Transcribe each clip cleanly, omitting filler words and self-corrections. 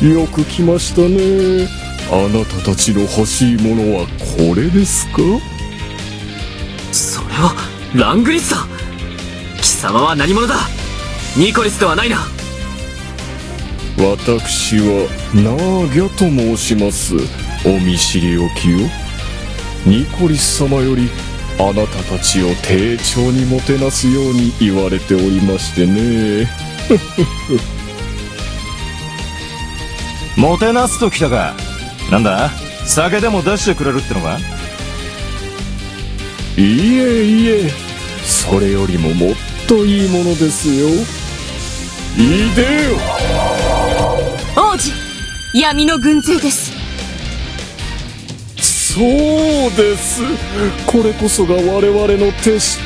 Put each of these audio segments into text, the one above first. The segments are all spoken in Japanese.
よく来ましたね。あなたたちの欲しいものはこれですか？それはラングリッサ。貴様は何者だ？ニコリスではないな。私はナーギャと申します。お見知りおきよ。ニコリス様よりあなたたちを丁重にもてなすように言われておりましてね。もてなすときたか。なんだ、酒でも出してくれるってのか？いえいえ、それよりももっといいものですよ。いでよ。王子、闇の軍勢です。そうです。これこそが我々の手下。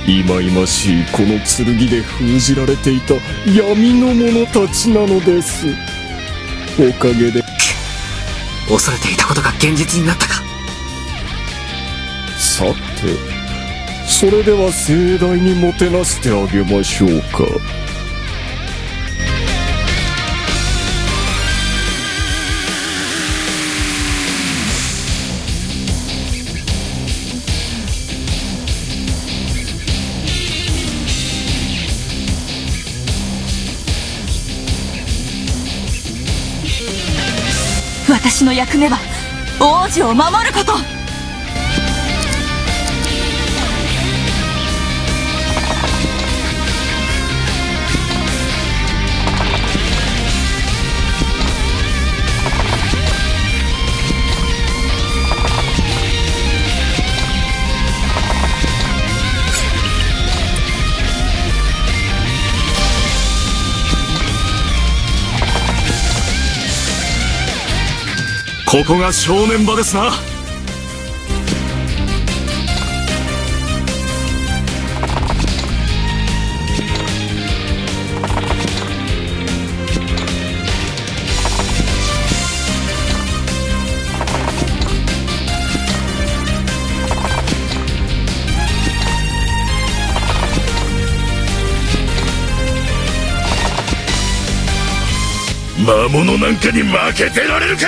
忌々しいこの剣で封じられていた闇の者たちなのです。おかげで恐れていたことが現実になったか。さて、それでは盛大にもてなしてあげましょうか。私の役目は王子を守ること。ここが正念場ですな。魔物なんかに負けてられるか！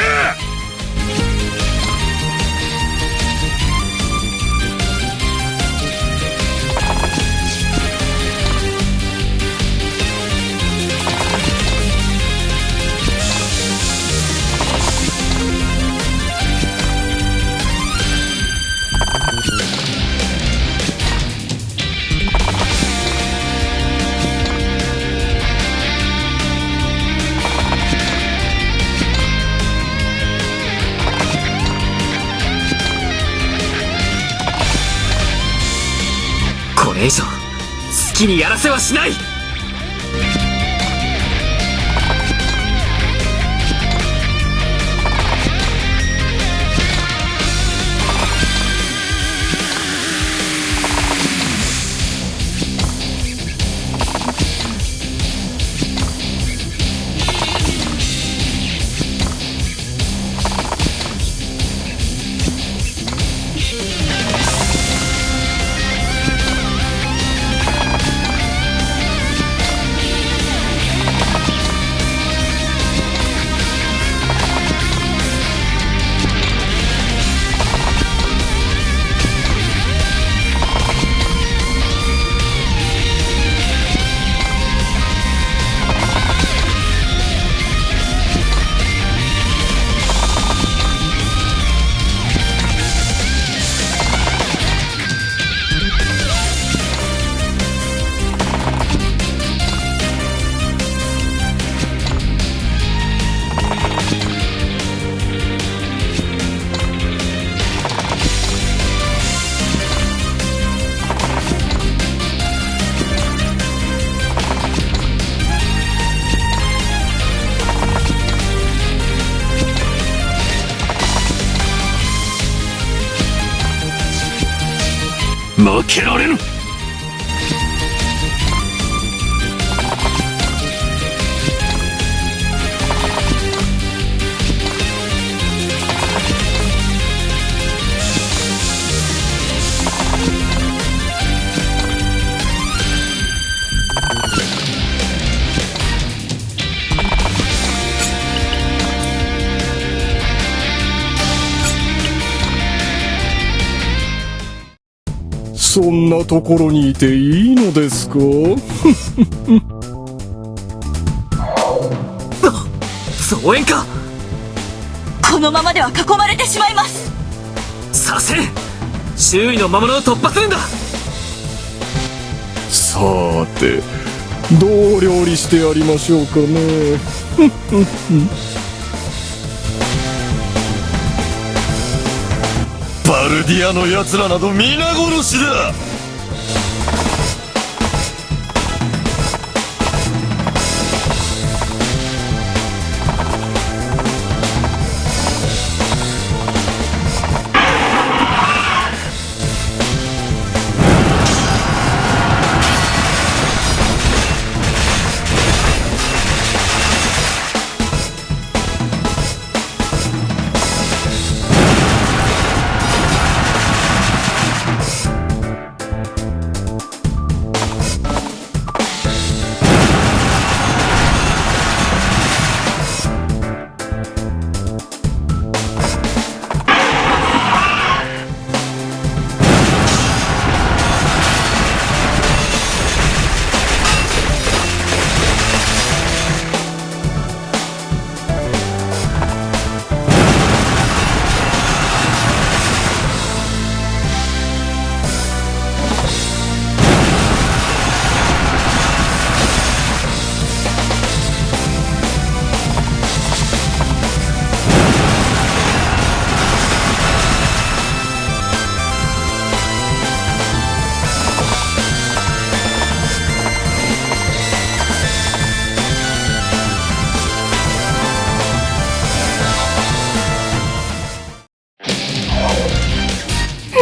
これ以上好きにやらせはしない。負けられぬ。そんなところにいていいのですか？増援か。このままでは囲まれてしまいます。させん。周囲の魔物を突破するんだ。さーて、どう料理してやりましょうかね。バルディアの奴らなど皆殺しだ。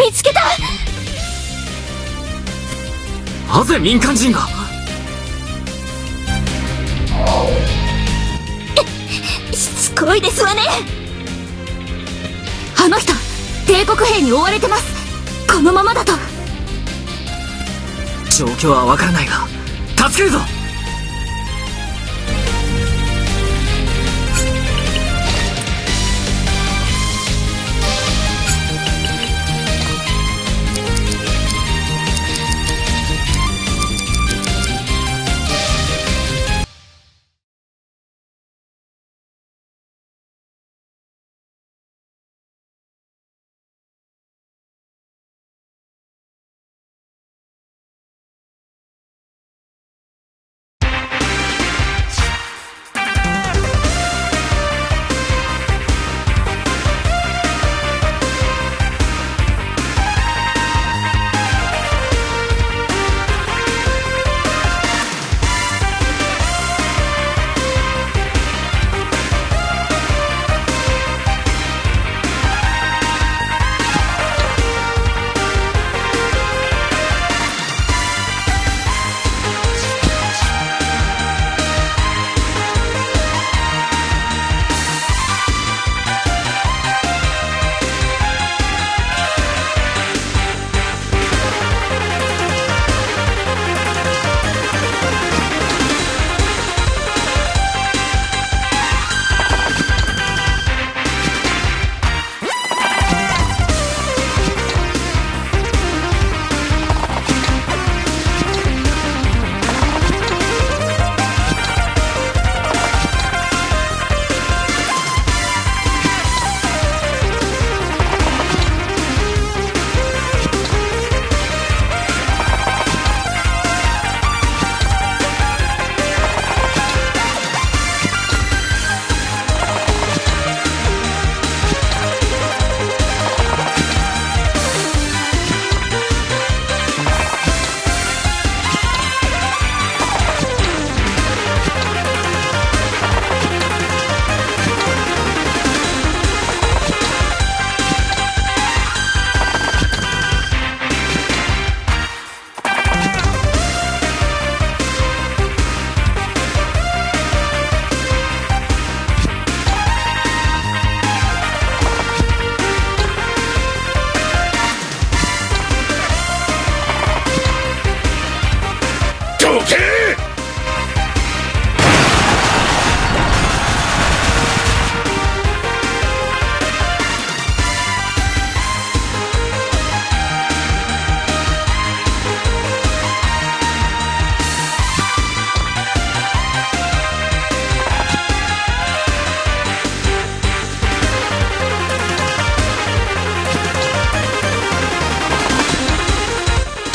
見つけた。なぜ民間人が。しつこいですわね。あの人帝国兵に追われてます。このままだと。状況はわからないが助けるぞ。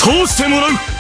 通してもらう。